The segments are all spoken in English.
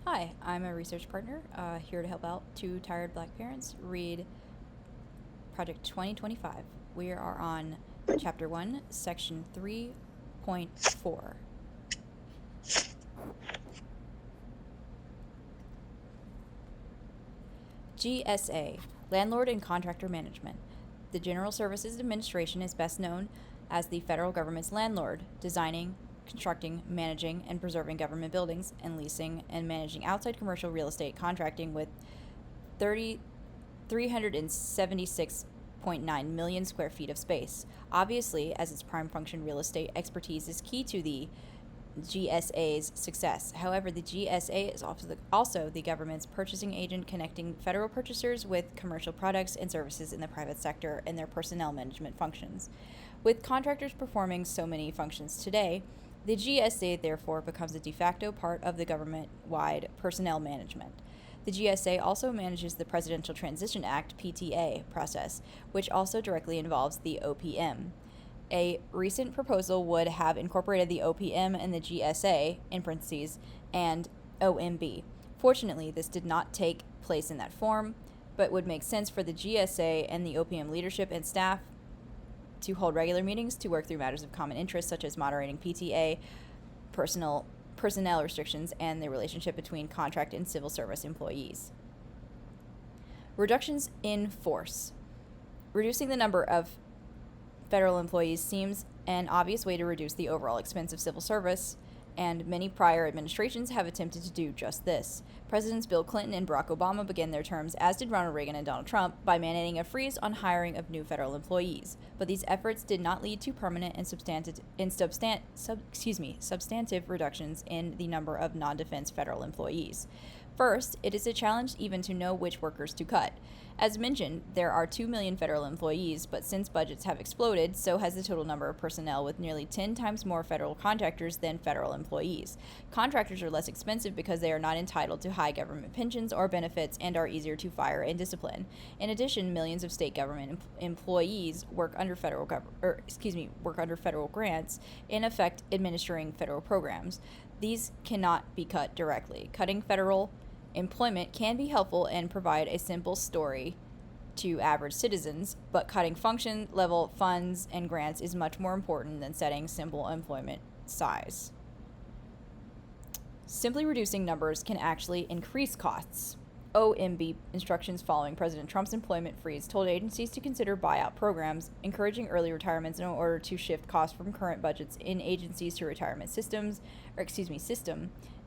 Hi, I'm a research partner here to help out two tired black parents read Project 2025. We are on Chapter 1, Section 3.4. GSA, Landlord and Contractor Management. The General Services Administration is best known as the federal government's landlord, designing, constructing, managing, and preserving government buildings, and leasing and managing outside commercial real estate contracting with 376.9 million square feet of space. Obviously, as its prime function, real estate expertise is key to the GSA's success. However, the GSA is also the government's purchasing agent, connecting federal purchasers with commercial products and services in the private sector and their personnel management functions. With contractors performing so many functions today, the GSA therefore becomes a de facto part of the government wide personnel management. The GSA also manages the Presidential Transition Act (PTA) process, which also directly involves the OPM. A recent proposal would have incorporated the OPM and the GSA, in parentheses, and OMB. Fortunately, this did not take place in that form, but would make sense for the GSA and the OPM leadership and staff to hold regular meetings to work through matters of common interest, such as moderating PTA, personnel restrictions, and the relationship between contract and civil service employees. Reductions in force. Reducing the number of federal employees seems an obvious way to reduce the overall expense of civil service, and many prior administrations have attempted to do just this. Presidents Bill Clinton and Barack Obama began their terms, as did Ronald Reagan and Donald Trump, by mandating a freeze on hiring of new federal employees. But these efforts did not lead to permanent and substantive reductions in the number of non-defense federal employees. First, it is a challenge even to know which workers to cut. As mentioned, there are 2 million federal employees, but since budgets have exploded, so has the total number of personnel, with nearly 10 times more federal contractors than federal employees. Contractors are less expensive because they are not entitled to high government pensions or benefits and are easier to fire and discipline. In addition, millions of state government employees work under federal grants, in effect administering federal programs. These cannot be cut directly. Cutting federal employment can be helpful and provide a simple story to average citizens, but cutting function level funds and grants is much more important than setting simple employment size. Simply reducing numbers can actually increase costs. OMB instructions following President Trump's employment freeze told agencies to consider buyout programs, encouraging early retirements in order to shift costs from current budgets in agencies to retirement system,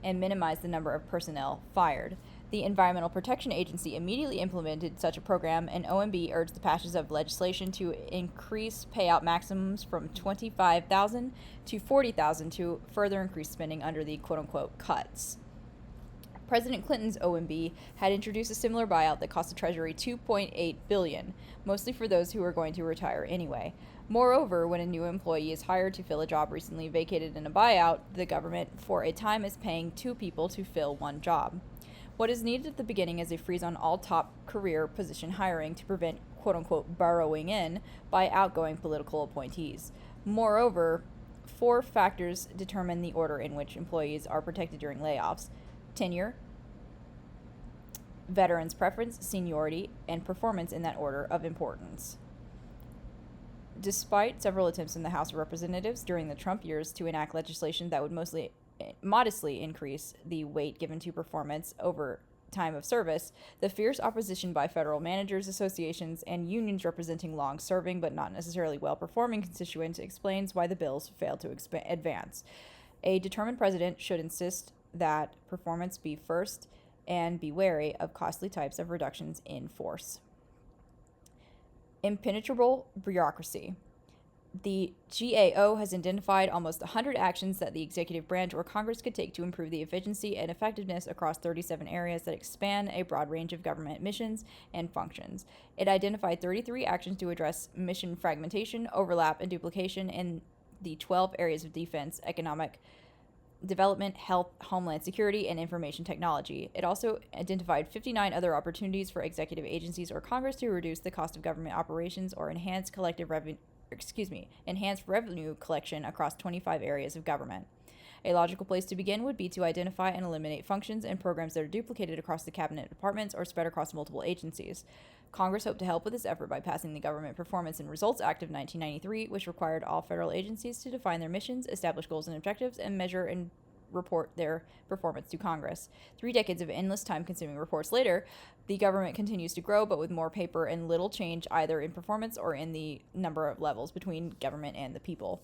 and minimize the number of personnel fired. The Environmental Protection Agency immediately implemented such a program, and OMB urged the passage of legislation to increase payout maximums from $25,000 to $40,000 to further increase spending under the quote-unquote cuts. President Clinton's OMB had introduced a similar buyout that cost the Treasury $2.8 billion, mostly for those who were going to retire anyway. Moreover, when a new employee is hired to fill a job recently vacated in a buyout, the government for a time is paying two people to fill one job. What is needed at the beginning is a freeze on all top career position hiring to prevent quote-unquote burrowing in by outgoing political appointees. Moreover, 4 factors determine the order in which employees are protected during layoffs: tenure, veterans' preference, seniority, and performance in that order of importance. Despite several attempts in the House of Representatives during the Trump years to enact legislation that would modestly increase the weight given to performance over time of service, the fierce opposition by federal managers associations and unions representing long-serving but not necessarily well-performing constituents explains why the bills failed to advance. A determined president should insist that performance be first and be wary of costly types of reductions in force. Impenetrable bureaucracy. The GAO has identified almost 100 actions that the executive branch or Congress could take to improve the efficiency and effectiveness across 37 areas that span a broad range of government missions and functions. It identified 33 actions to address mission fragmentation, overlap, and duplication in the 12 areas of defense, economic development, health, homeland security, and information technology. It also identified 59 other opportunities for executive agencies or Congress to reduce the cost of government operations or enhance revenue collection across 25 areas of government. A logical place to begin would be to identify and eliminate functions and programs that are duplicated across the cabinet departments or spread across multiple agencies. Congress hoped to help with this effort by passing the Government Performance and Results Act of 1993, which required all federal agencies to define their missions, establish goals and objectives, and measure and report their performance to Congress. 3 decades of endless time-consuming reports later, the government continues to grow, but with more paper and little change either in performance or in the number of levels between government and the people.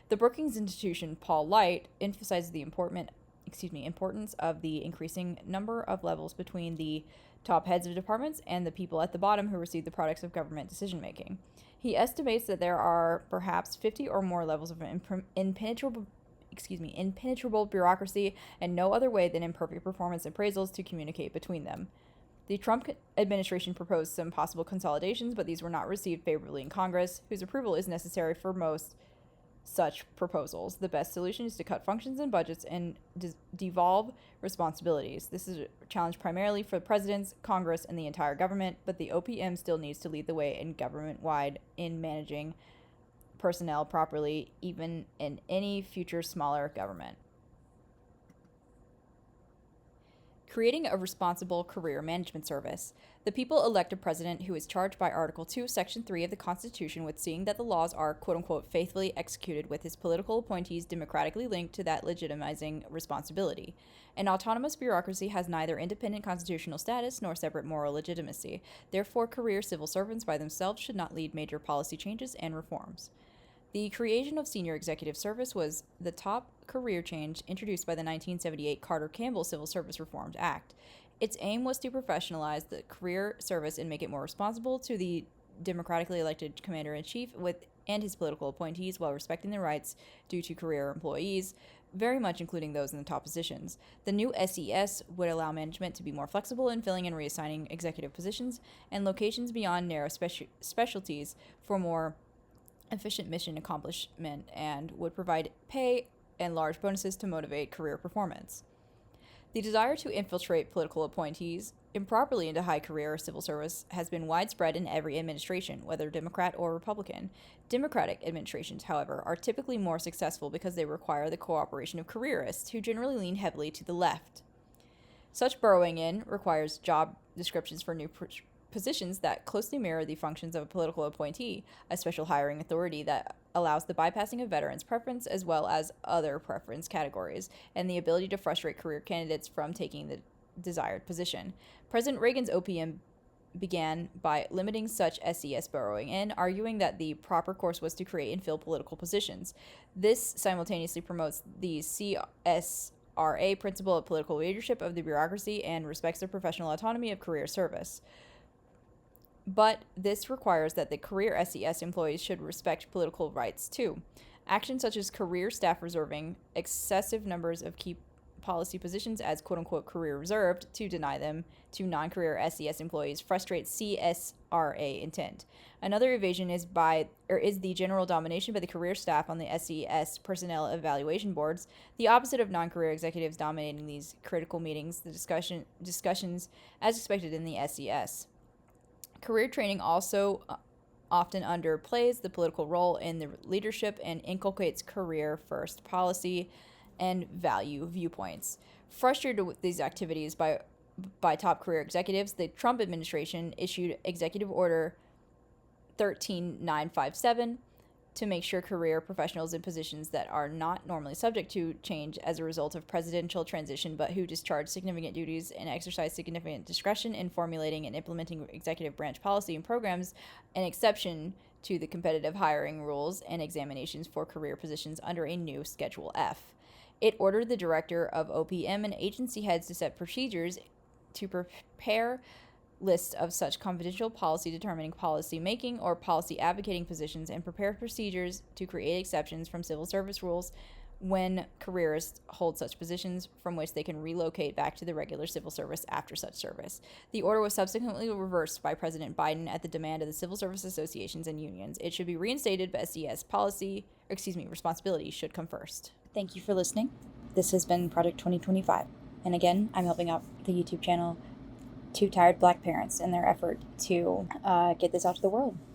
The Brookings Institution, Paul Light, emphasizes the importance of the increasing number of levels between the top heads of departments and the people at the bottom who receive the products of government decision-making. He estimates that there are perhaps 50 or more levels of impenetrable bureaucracy and no other way than imperfect performance appraisals to communicate between them. The Trump administration proposed some possible consolidations, but these were not received favorably in Congress, whose approval is necessary for most such proposals. The best solution is to cut functions and budgets and devolve responsibilities. This is a challenge primarily for the presidents, Congress, and the entire government, but the OPM still needs to lead the way in government-wide in managing personnel properly, even in any future smaller government. Creating a responsible career management service. The people elect a president who is charged by Article 2, Section 3 of the Constitution with seeing that the laws are, quote-unquote, faithfully executed, with his political appointees democratically linked to that legitimizing responsibility. An autonomous bureaucracy has neither independent constitutional status nor separate moral legitimacy. Therefore, career civil servants by themselves should not lead major policy changes and reforms. The creation of senior executive service was the top career change introduced by the 1978 Carter-Campbell Civil Service Reform Act. Its aim was to professionalize the career service and make it more responsible to the democratically elected commander-in-chief and his political appointees while respecting the rights due to career employees, very much including those in the top positions. The new SES would allow management to be more flexible in filling and reassigning executive positions and locations beyond narrow specialties for more efficient mission accomplishment, and would provide pay and large bonuses to motivate career performance. The desire to infiltrate political appointees improperly into high career or civil service has been widespread in every administration, whether Democrat or Republican. Democratic administrations, however, are typically more successful because they require the cooperation of careerists who generally lean heavily to the left. Such burrowing in requires job descriptions for new positions that closely mirror the functions of a political appointee, a special hiring authority that allows the bypassing of veterans' preference as well as other preference categories, and the ability to frustrate career candidates from taking the desired position. President Reagan's OPM began by limiting such SES burrowing in, arguing that the proper course was to create and fill political positions. This simultaneously promotes the CSRA principle of political leadership of the bureaucracy and respects the professional autonomy of career service. But this requires that the career SES employees should respect political rights too. Actions such as career staff reserving excessive numbers of key policy positions as quote-unquote career reserved to deny them to non-career SES employees frustrates CSRA intent. Another evasion is the general domination by the career staff on the SES personnel evaluation boards, the opposite of non-career executives dominating these critical meetings, the discussions as expected in the SES. Career training also often underplays the political role in the leadership and inculcates career-first policy and value viewpoints. Frustrated with these activities by top career executives, the Trump administration issued Executive Order 13957 to make sure career professionals in positions that are not normally subject to change as a result of presidential transition, but who discharge significant duties and exercise significant discretion in formulating and implementing executive branch policy and programs, an exception to the competitive hiring rules and examinations for career positions under a new Schedule F. It ordered the director of OPM and agency heads to set procedures to prepare lists of such confidential policy determining policy making or policy advocating positions and prepare procedures to create exceptions from civil service rules when careerists hold such positions from which they can relocate back to the regular civil service after such service. The order was subsequently reversed by President Biden at the demand of the civil service associations and unions. It should be reinstated, but SES responsibility should come first. Thank you for listening. This has been Project 2025. And again, I'm helping out the YouTube channel Two Tired Black Parents in their effort to get this out to the world.